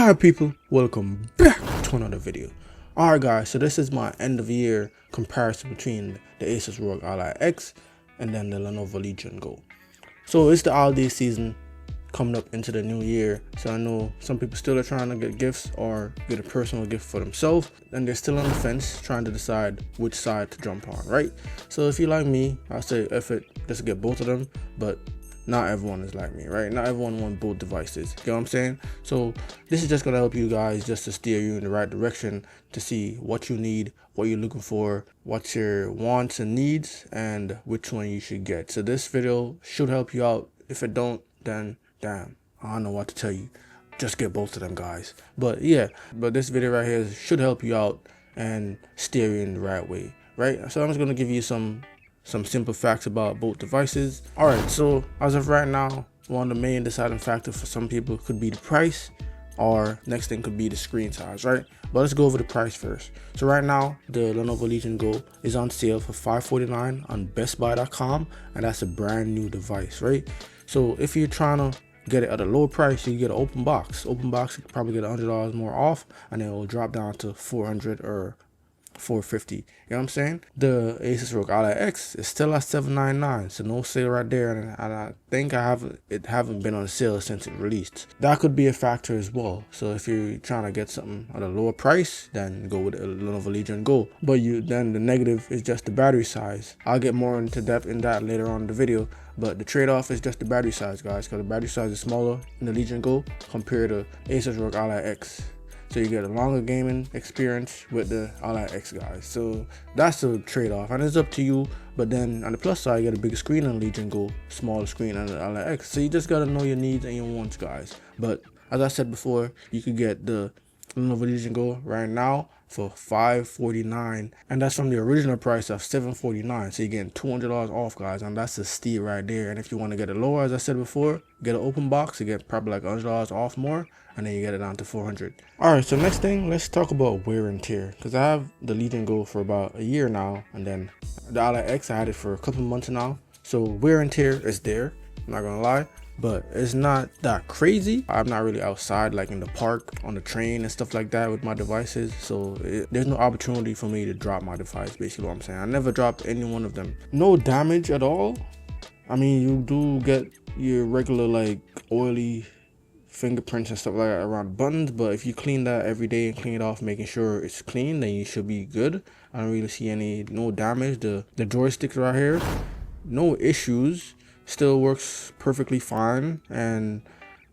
Alright people, welcome back to another video. Alright guys, so this is my end of year comparison between the Asus Rog Ally X and then the Lenovo Legion Go. So it's the holiday season coming up into the new year, so I know some people still are trying to get gifts or get a personal gift for themselves, and they're still on the fence trying to decide which side to jump on, right? So if you like me, I'll say just get both of them, but not everyone is like me, right? Not everyone wants both devices, you know what I'm saying? So this is just gonna help you guys just to steer you in the right direction to see what you need, what you're looking for, what's your wants and needs, and which one you should get. So this video should help you out. If it don't, then damn, I don't know what to tell you. Just get both of them, guys. But yeah, this video right here should help you out and steer you in the right way, right? So I'm just gonna give you some simple facts about both devices. All right, so as of right now, one of the main deciding factors for some people could be the price, or next thing could be the screen size, right? But let's go over the price first. So right now, the Lenovo Legion Go is on sale for $549 on bestbuy.com, and that's a brand new device, right? So if you're trying to get it at a lower price, you get an open box. Open box, you could probably get $100 more off, and then it will drop down to $400 or $450. You know what I'm saying? The Asus Rog Ally X is still at $799, so no sale right there, and I think it haven't been on sale since it released. That could be a factor as well. So if you're trying to get something at a lower price, then go with the Lenovo Legion Go. But then the negative is just the battery size. I'll get more into depth in that later on in the video, but the trade-off is just the battery size, guys, because the battery size is smaller in the Legion Go compared to Asus Rog Ally X. So you get a longer gaming experience with the Ally X, guys. So that's a trade-off, and it's up to you. But then on the plus side, you get a bigger screen on the Legion Go, smaller screen on the Ally X. So you just gotta know your needs and your wants, guys. But as I said before, you could get the Lenovo Legion Go right now for $549, and that's from the original price of $749. So you're getting $200 off, guys, and that's a steal right there. And if you want to get it lower, as I said before, get an open box, you get probably like $100 off more, and then you get it down to $400. All right, so next thing, let's talk about wear and tear, because I have the Legion Go for about a year now, and then the Ally X, I had it for a couple months now. So wear and tear is there, I'm not gonna lie, but it's not that crazy. I'm not really outside like in the park, on the train and stuff like that with my devices, so there's no opportunity for me to drop my device, basically what I'm saying. I never dropped any one of them. No damage at all. I mean, you do get your regular like oily fingerprints and stuff like that around buttons, but if you clean that every day and clean it off, making sure it's clean, then you should be good. I don't really see no damage. The joysticks right here, no issues, still works perfectly fine, and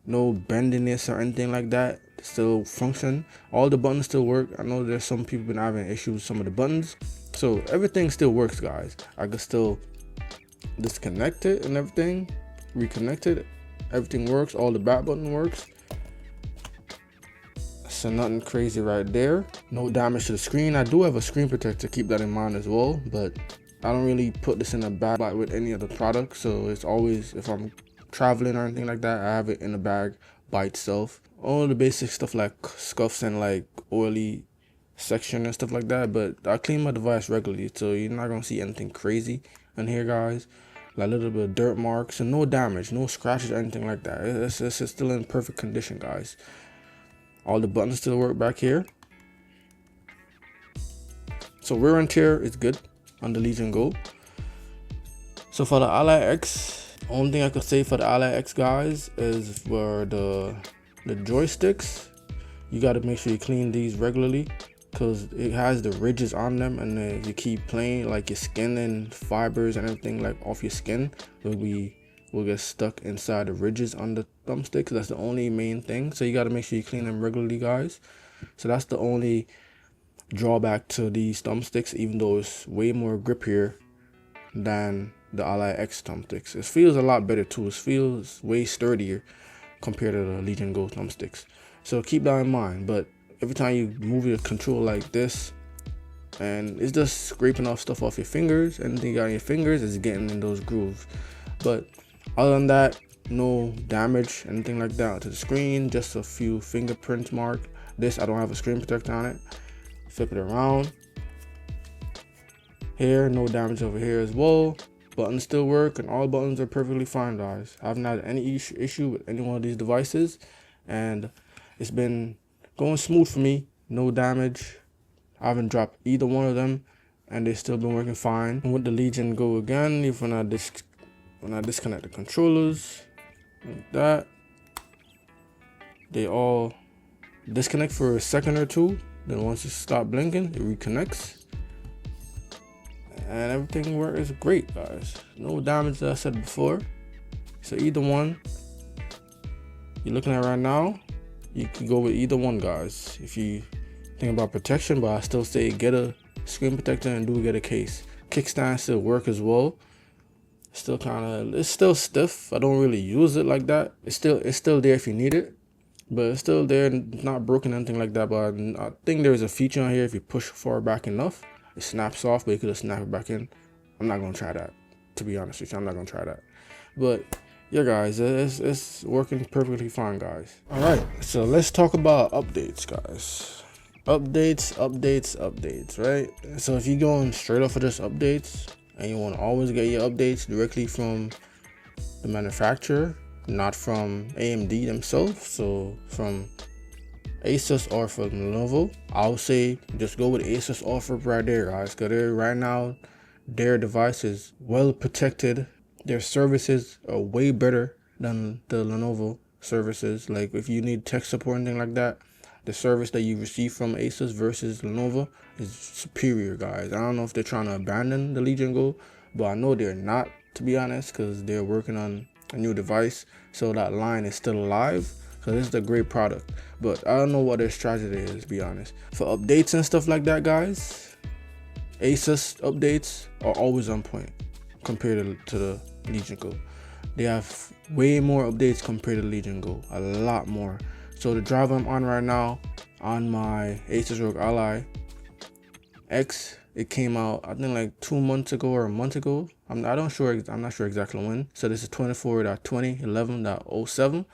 no bendiness or anything like that. Still function. All the buttons still work. I know there's some people been having issues with some of the buttons, so everything still works, guys. I can still disconnect it and everything, reconnect it, everything works. All the back button works, so nothing crazy right there. No damage to the screen. I do have a screen protector, keep that in mind as well, but I don't really put this in a bag with any other product, so it's always, if I'm traveling or anything like that, I have it in a bag by itself. All the basic stuff like scuffs and like oily section and stuff like that, but I clean my device regularly, so you're not gonna see anything crazy in here, guys. Like a little bit of dirt marks and no damage, no scratches or anything like that. It's still in perfect condition, guys. All the buttons still work back here. So wear and tear is good on the Legion Go. So for the Ally X, only thing I could say for the Ally X, guys, is for the joysticks, you got to make sure you clean these regularly, because it has the ridges on them, and if you keep playing, like your skin and fibers and everything like off your skin will get stuck inside the ridges on the thumbsticks. That's the only main thing, so you got to make sure you clean them regularly, guys. So that's the only drawback to these thumbsticks, even though it's way more grippier than the Ally X thumbsticks. It feels a lot better too. It feels way sturdier compared to the Legion Go thumbsticks, so keep that in mind. But every time you move your control like this, and it's just scraping off stuff off your fingers, anything you got on your fingers is getting in those grooves. But other than that, no damage, anything like that to the screen, just a few fingerprint mark. This, I don't have a screen protector on it. Flip it around here, no damage over here as well. Buttons still work, and all buttons are perfectly fine, guys. I haven't had any issue with any one of these devices, and it's been going smooth for me, no damage. I haven't dropped either one of them, and they've still been working fine. And with the Legion Go again, if when I disconnect the controllers like that, they all disconnect for a second or two. Then once you stop blinking, it reconnects, and everything works great, guys. No damage, that I said before. So either one you're looking at right now, you can go with either one, guys. If you think about protection, but I still say get a screen protector and do get a case. Kickstand still work as well. Still it's still stiff. I don't really use it like that. It's still there if you need it, but it's still there, not broken, anything like that. But I think there's a feature on here, if you push far back enough, it snaps off, but you could have snapped it back in. I'm not gonna try that, to be honest with you. I'm not gonna try that. But yeah, guys, it's working perfectly fine, guys. All right, so let's talk about updates, guys. Updates, right? So if you're going straight off of just updates and you want to always get your updates directly from the manufacturer, not from AMD themselves, so from Asus or from Lenovo, I would say just go with Asus offer right there, guys, because right now their device is well protected. Their services are way better than the Lenovo services. Like if you need tech support and anything like that, the service that you receive from Asus versus Lenovo is superior, guys. I don't know if they're trying to abandon the Legion Go, but I know they're not, to be honest, because they're working on a new device, so that line is still alive. So this is a great product, but I don't know what their strategy is, to be honest. For updates and stuff like that, guys, Asus updates are always on point compared to the Legion Go. They have way more updates compared to the Legion Go, a lot more. So the driver I'm on right now, on my Asus Rog Ally X, it came out I think like 2 months ago or a month ago. I'm not sure exactly when. So this is 24.20.11.07.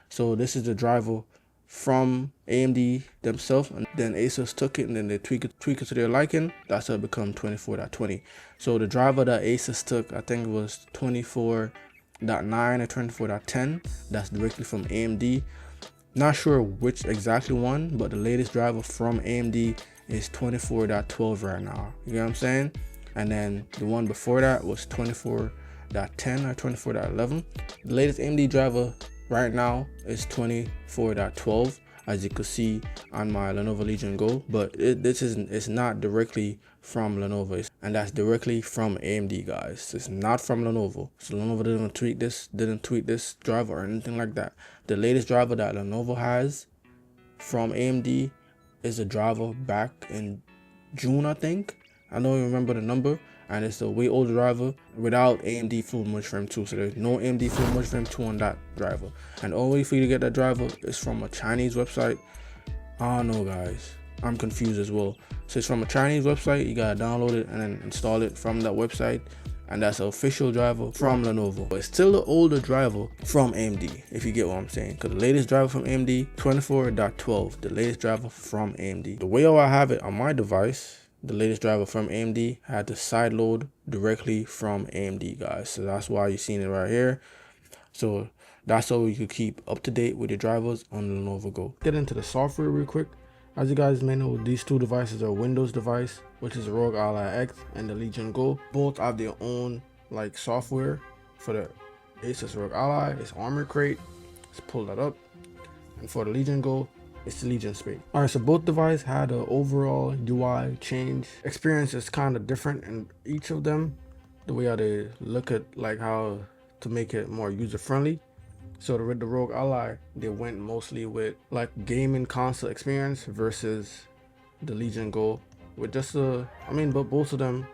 So this is the driver from AMD themselves, and then Asus took it and then they tweak it to their liking. That's how it become 24.20. So the driver that Asus took, I think it was 24.9 or 24.10. That's directly from AMD. Not sure which exactly one, but the latest driver from AMD is 24.12 right now. You know what I'm saying? And then the one before that was 24.10 or 24.11. The latest AMD driver right now is 24.12, as you can see on my Lenovo Legion Go, but it's not directly from Lenovo, and that's directly from AMD, guys. It's not from Lenovo. So Lenovo didn't tweak this driver or anything like that. The latest driver that Lenovo has from AMD is a driver back in June, I think. I don't even remember the number, and it's a way older driver without AMD Full Merge Frame 2. So there's no AMD Full Merge Frame 2 on that driver. And the only way for you to get that driver is from a Chinese website. I don't know, guys. I'm confused as well. So it's from a Chinese website. You gotta download it and then install it from that website. And that's an official driver from Lenovo. But it's still the older driver from AMD, if you get what I'm saying. Because the latest driver from AMD, 24.12. The latest driver from AMD. The way I have it on my device, the latest driver from AMD had the side load directly from AMD, guys. So that's why you're seeing it right here. So that's how you can keep up to date with your drivers on the Lenovo Go. Get into the software real quick. As you guys may know, these two devices are Windows device, which is the Rog Ally X and the Legion Go. Both have their own like software. For the Asus Rog Ally, it's Armor Crate. Let's pull that up. And for the Legion Go, it's the Legion Space. All right, so both devices had an overall UI change. Experience is kind of different in each of them. The way how they look at like how to make it more user friendly. So with the Rog Ally, they went mostly with like gaming console experience versus the Legion Go with just but both of them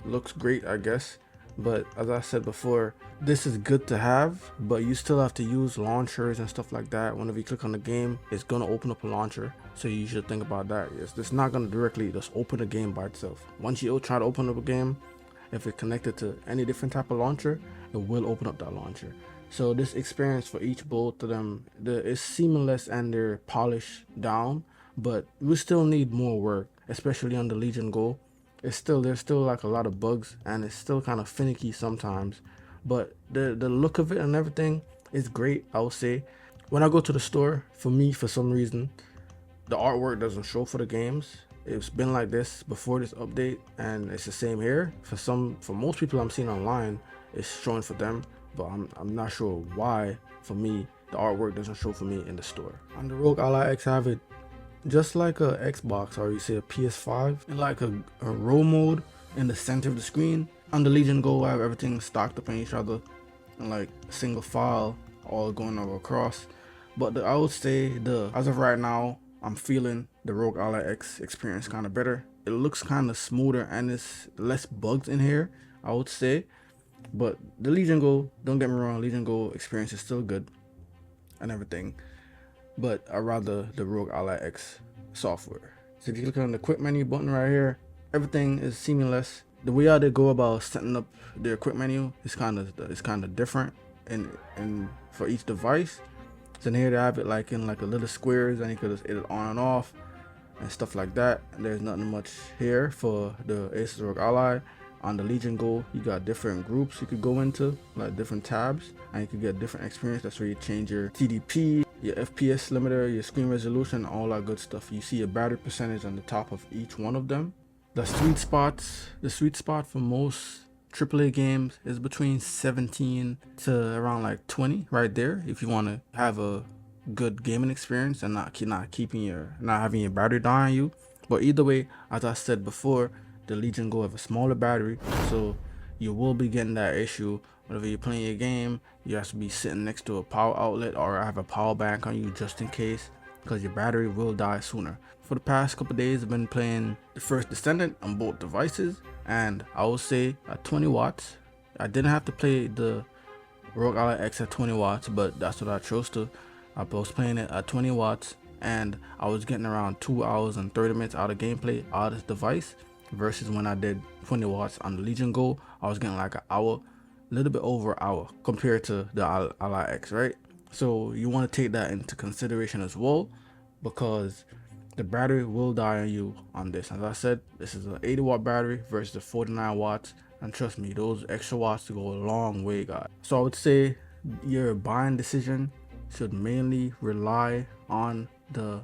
looks great, I guess. But as I said before, this is good to have, but you still have to use launchers and stuff like that. Whenever you click on the game, it's gonna open up a launcher, so you should think about that. It's not gonna directly just open the game by itself. Once you try to open up a game, if it's connected to any different type of launcher, it will open up that launcher. So this experience for both of them is seamless and they're polished down, but we still need more work, especially on the Legion Go. There's still like a lot of bugs and it's still kind of finicky sometimes, but the look of it and everything is great, I would say. When I go to the store, for me, for some reason, the artwork doesn't show for the games. It's been like this before this update, and it's the same here. For most people I'm seeing online, it's showing for them, but I'm not sure why. For me, the artwork doesn't show for me in the store. On the Rogue Ally X, I have it just like a Xbox, or you say a PS5, in like a row mode in the center of the screen. On the Legion Go, I have everything stacked up on each other in like a single file, all going over across. But I would say as of right now, I'm feeling the Rogue Ally X experience kind of better. It looks kind of smoother and it's less bugs in here, I would say. But the Legion Go, don't get me wrong, Legion Go experience is still good and everything, but I rather the Rogue Ally X software. So if you click on the quick menu button right here, everything is seamless. The way how they go about setting up their quick menu is kind of different and for each device. So in here they have it like in like a little squares, and you could just hit it on and off and stuff like that. And there's nothing much here for the Asus Rog Ally. On the Legion Go, you got different groups you could go into, like different tabs, and you could get different experience. That's where you change your TDP, your FPS limiter, your screen resolution, all that good stuff. You see a battery percentage on the top of each one of them. The sweet spot for most AAA games is between 17 to around like 20 right there, if you want to have a good gaming experience and not having your battery die on you. But either way, as I said before, the Legion Go have a smaller battery, so you will be getting that issue whenever you're playing your game. You have to be sitting next to a power outlet or have a power bank on you just in case, because your battery will die sooner. For the past couple days, I've been playing the First Descendant on both devices, and I will say at 20 watts. I didn't have to play the Rogue Ally X at 20 watts, but that's what I chose to. I was playing it at 20 watts, and I was getting around 2 hours and 30 minutes out of gameplay out of this device, versus when I did 20 watts on the Legion Go, I was getting like an hour, a little bit over an hour compared to the Ally X, right? So you want to take that into consideration as well, because the battery will die on you on this. As I said, this is an 80 watt battery versus the 49 watts, and trust me, those extra watts to go a long way, guys. So I would say your buying decision should mainly rely on the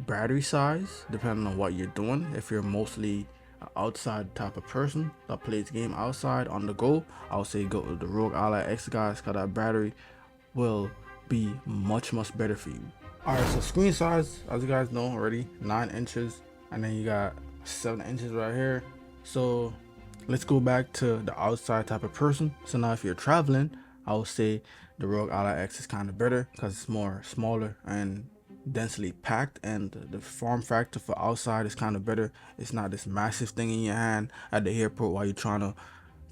battery size, depending on what you're doing. If you're mostly outside type of person that plays game outside on the go, I would say go to the Rogue Ally X, guys, because that battery will be much better for you. Alright, so screen size, as you guys know already, 9 inches, and then you got 7 inches right here. So let's go back to the outside type of person. So now if you're traveling, I would say the Rogue Ally X is kind of better because it's more smaller and densely packed, and the form factor for outside is kind of better. It's not this massive thing in your hand at the airport while you're trying to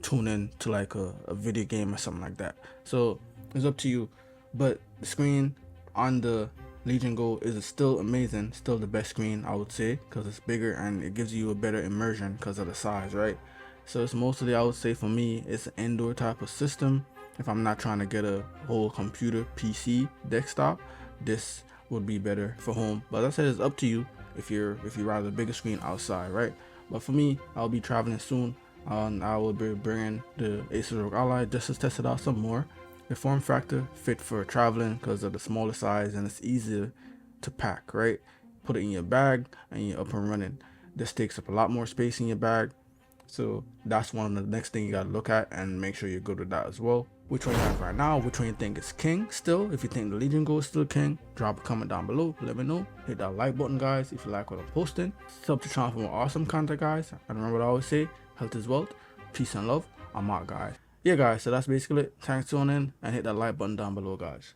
tune in to like a video game or something like that. So it's up to you, but the screen on the Legion Go is still amazing, still the best screen, I would say, because it's bigger and it gives you a better immersion because of the size, right? So it's mostly, I would say for me, it's an indoor type of system. If I'm not trying to get a whole computer PC desktop, this would be better for home. But as I said, it's up to you if you rather a bigger screen outside, right? But for me, I'll be traveling soon, and I will be bringing the Asus Rog Ally just to test it out some more. The form factor fit for traveling because of the smaller size, and it's easier to pack, right? Put it in your bag and you're up and running. This takes up a lot more space in your bag, so that's one of the next thing you gotta look at and make sure you're good with that as well. Which one you have right now, which one you think is king still. If you think the Legion Go is still king, drop a comment down below, let me know. Hit that like button, guys, if you like what I'm posting. Sub to the channel for more awesome content, guys. And remember what I always say, health is wealth, peace and love. I'm out, guys. Yeah, guys, so that's basically it. Thanks for tuning in, and hit that like button down below, guys.